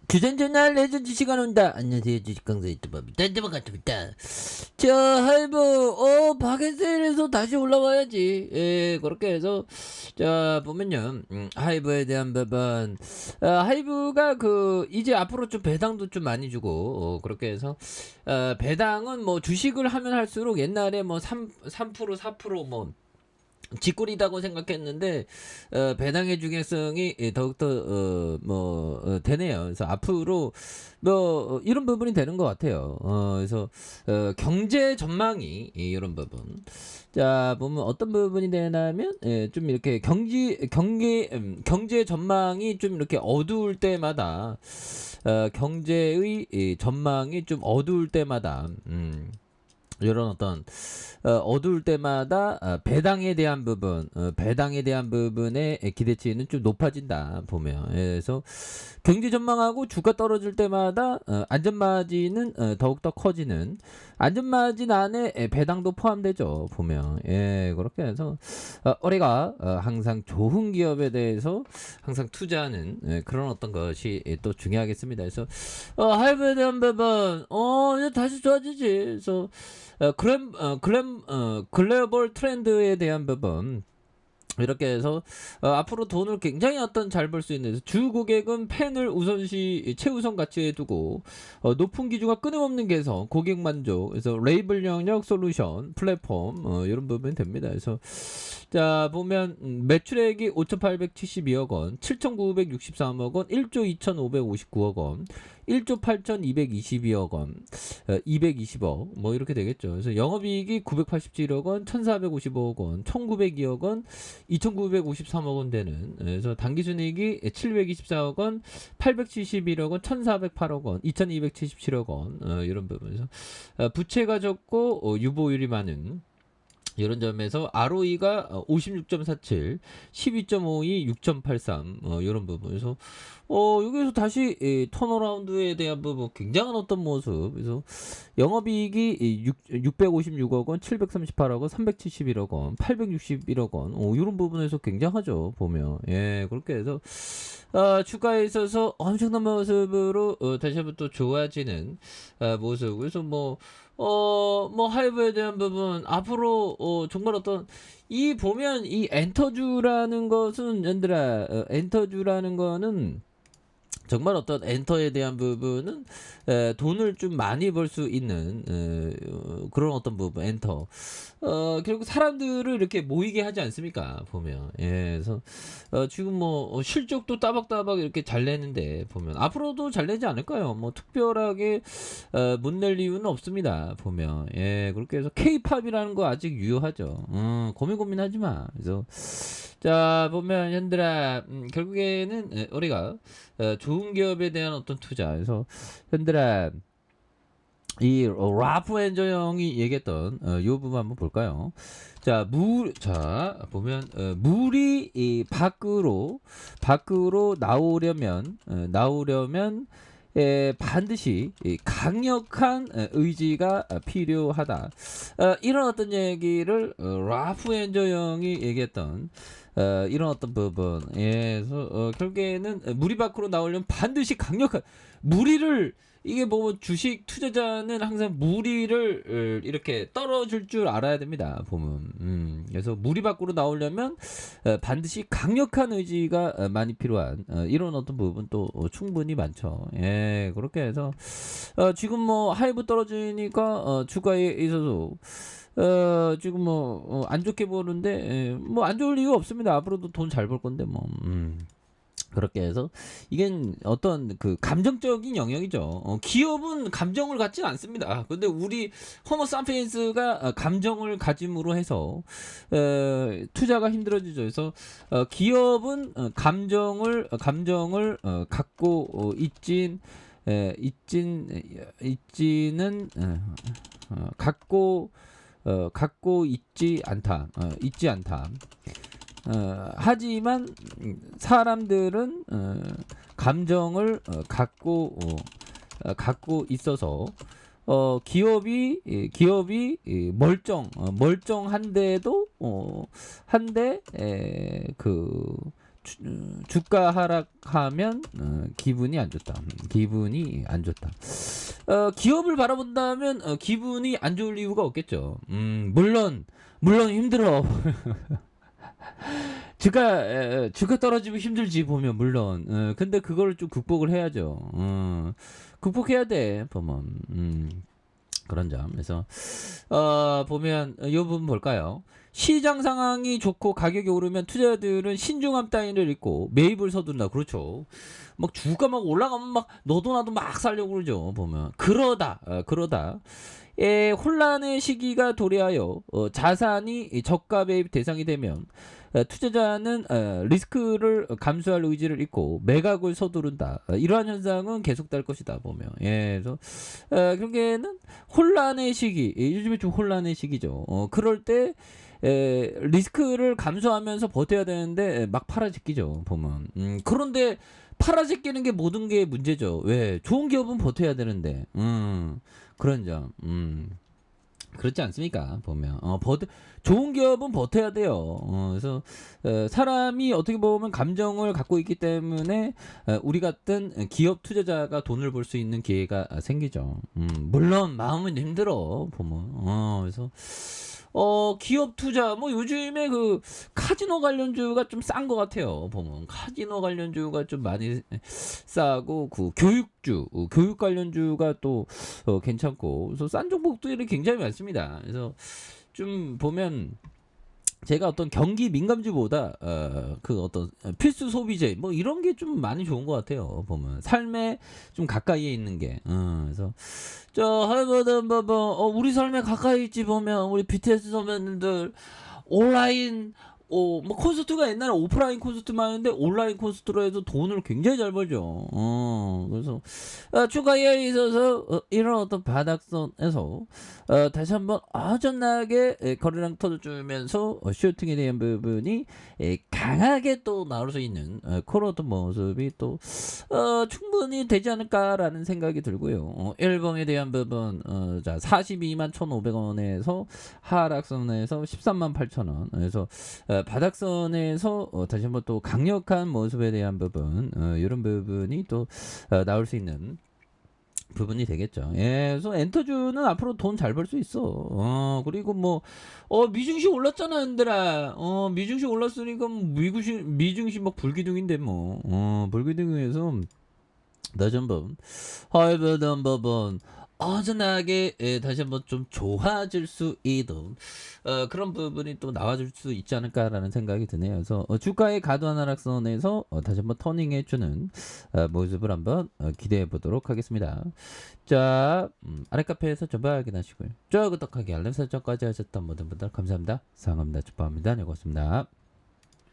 주전전화 레전드 시간 온다. 안녕하세요, 주식강사 유튜버입니다. 반갑습니다. 자, 하이브 박앤셀에서 다시 올라와야지. 예, 그렇게 해서 자 보면요, 하이브에 대한 부분, 하이브가 그 이제 앞으로 좀 배당도 좀 많이 주고, 그렇게 해서 배당은 뭐 주식을 하면 할수록 옛날에 뭐 3% 4%뭐 쥐꼬리다고 생각했는데 배당의 중요성이 더욱더 되네요. 그래서 앞으로 뭐 이런 부분이 되는 것 같아요. 그래서 경제 전망이 이런 부분. 자 보면 어떤 부분이 되냐면 좀 이렇게 경제 전망이 좀 이렇게 어두울 때마다 경제의 전망이 좀 어두울 때마다 이런 어떤 어두울 때마다 배당에 대한 부분의 기대치는 좀 높아진다 보면. 그래서 경제 전망하고 주가 떨어질 때마다 안전마진은 더욱더 커지는, 안전마진 안에 배당도 포함되죠 보면. 예, 그렇게 해서 우리가 항상 좋은 기업에 대해서 항상 투자하는 그런 어떤 것이 또 중요하겠습니다. 그래서 하이브에 대한 부분 이제 다시 좋아지지. 그래서 글로벌 트렌드에 대한 부분, 이렇게 해서 앞으로 돈을 굉장히 어떤 잘 벌 수 있는, 주 고객은 펜을 우선시 최우선 가치에 두고 높은 기준과 끊임없는 개선, 고객 만족, 그래서 레이블 영역 솔루션 플랫폼 이런 부분이 됩니다. 그래서 자 보면 매출액이 5,872억 원, 7,963억 원, 1조 2,559억 원, 1조 8,222억 원, 220억 뭐 이렇게 되겠죠. 그래서 영업이익이 987억 원, 1,455억 원, 1,902억 원, 2,953억 원 되는. 그래서 당기순이익이 724억 원, 871억 원, 1,408억 원, 2,277억 원 이런 부분에서 부채가 적고 유보율이 많은 이런 점에서 ROE가 56.47, 12.52, 6.83 이런 부분에서 여기서 다시 턴어라운드에 대한 부분, 굉장한 어떤 모습. 그래서 영업이익이 656억 원, 738억 원, 371억 원, 861억 원 이런 부분에서 굉장하죠 보면. 예, 그렇게 해서 주가에 있어서 엄청난 모습으로 다시 한번 또 좋아지는 모습. 그래서 하이브에 대한 부분 앞으로 정말 어떤 이 보면 이 엔터주라는 것은 얘들아, 엔터주라는 거는 정말 어떤 엔터에 대한 부분은 돈을 좀 많이 벌 수 있는 그런 어떤 부분, 엔터. 결국 사람들을 이렇게 모이게 하지 않습니까 보면. 예, 그래서 지금 실적도 따박따박 이렇게 잘 내는데 보면 앞으로도 잘 내지 않을까요? 뭐 특별하게 못 낼 이유는 없습니다 보면. 예, 그렇게 해서 K-팝이라는 거 아직 유효하죠. 고민하지 마. 그래서 자 보면 현들아, 결국에는 우리가 좋은 기업에 대한 어떤 투자. 그래서 현들아, 이 라프 엔저 형이 얘기했던 요 부분 한번 볼까요? 자 보면 물이 이 밖으로 나오려면 반드시 이 강력한 의지가 필요하다. 이런 어떤 얘기를 라프 엔저 형이 얘기했던 이런 어떤 부분. 예, 그래서 결국에는 무리 밖으로 나오려면 반드시 강력한 무리를, 이게 뭐 주식 투자자는 항상 무리를 이렇게 떨어질 줄 알아야 됩니다 보면. 그래서 무리 밖으로 나오려면 반드시 강력한 의지가 많이 필요한 이런 어떤 부분 또 충분히 많죠. 예, 그렇게 해서 지금 하이브 떨어지니까 주가에 있어서 지금 안 좋게 보는데, 안 좋을 이유 없습니다. 앞으로도 돈 잘 벌 건데 그렇게 해서 이게 어떤 그 감정적인 영역이죠. 기업은 감정을 갖지 않습니다. 근데 우리 호모 사피엔스가 감정을 가짐으로 해서 투자가 힘들어지죠. 그래서 기업은 감정을 갖고 있지는 갖고 있지 않다. 하지만 사람들은 감정을 갖고 있어서 기업이 멀쩡한데도 한데 그 주가 하락하면 기분이 안 좋다. 기분이 안 좋다. 기업을 바라본다면 기분이 안 좋을 이유가 없겠죠. 물론 힘들어. 주가 떨어지면 힘들지 보면 물론. 근데 그거를 좀 극복을 해야죠. 극복해야 돼 보면. 그런 점. 그래서 보면 이 부분 볼까요? 시장 상황이 좋고 가격이 오르면 투자자들은 신중함 따위를 읽고 매입을 서둔다. 그렇죠. 막 주가 막 올라가면 막 너도 나도 막 살려고 그러죠. 보면 그러다 혼란의 시기가 도래하여 자산이 저가 매입 대상이 되면 투자자는 리스크를 감수할 의지를 잃고 매각을 서두른다. 이러한 현상은 계속될 것이다 보면. 그래서 결국에는 혼란의 시기, 요즘에 좀 혼란의 시기죠. 그럴 때 리스크를 감수하면서 버텨야 되는데 막 팔아제끼죠 보면. 그런데 팔아제끼는 게 모든 게 문제죠. 왜? 좋은 기업은 버텨야 되는데. 그런 점. 그렇지 않습니까? 보면 좋은 기업은 버텨야 돼요. 그래서 사람이 어떻게 보면 감정을 갖고 있기 때문에 우리 같은 기업 투자자가 돈을 벌 수 있는 기회가 생기죠. 물론 마음은 힘들어 보면. 그래서 기업 투자 뭐 요즘에 그 카지노 관련주가 좀 싼 것 같아요. 보면 카지노 관련주가 좀 많이 싸고 그 교육 관련주가 또 괜찮고 그래서 싼 종목들이 굉장히 많습니다. 그래서 좀 보면 제가 어떤 경기 민감주보다 그 어떤 필수 소비재 뭐 이런 게 좀 많이 좋은 것 같아요. 보면 삶에 좀 가까이에 있는 게. 그래서 저 하버드 뭐 우리 삶에 가까이 있지 보면 우리 BTS 선배님들 온라인 뭐 콘서트가 옛날에 오프라인 콘서트만 했는데 온라인 콘서트로 해서 돈을 굉장히 잘 벌죠. 그래서 추가에 있어서 이런 어떤 바닥선에서 다시 한번 어전나게 거래량 터져주면서 슈팅에 대한 부분이 강하게 또 나올 수 있는 그런 어떤 모습이 또 충분히 되지 않을까라는 생각이 들고요. 일봉에 대한 부분 자 42만 1,500원에서 하락선에서 13만 8천원 그래서 바닥선에서 다시 한번 또 강력한 모습에 대한 부분 이런 부분이 또 나올 수 있는 부분이 되겠죠. 그래서 엔터주는 앞으로 돈 잘 벌 수 있어. 그리고 뭐 미증시 올랐잖아, 얘들아. 미증시 올랐으니까 미증시 막 불기둥인데 뭐. 불기둥에서 다시 한번 하이브드 한번 어전하게 다시 한번 좀 좋아질 수 있는 그런 부분이 또 나와줄 수 있지 않을까라는 생각이 드네요. 그래서 주가의 과도한 하락선에서 다시 한번 터닝해주는 모습을 한번 기대해 보도록 하겠습니다. 자, 아래 카페에서 전부 확인하시고요. 좋아요, 구독하기, 알림 설정까지 하셨던 모든 분들 감사합니다. 사랑합니다. 축복합니다. 네, 고맙습니다.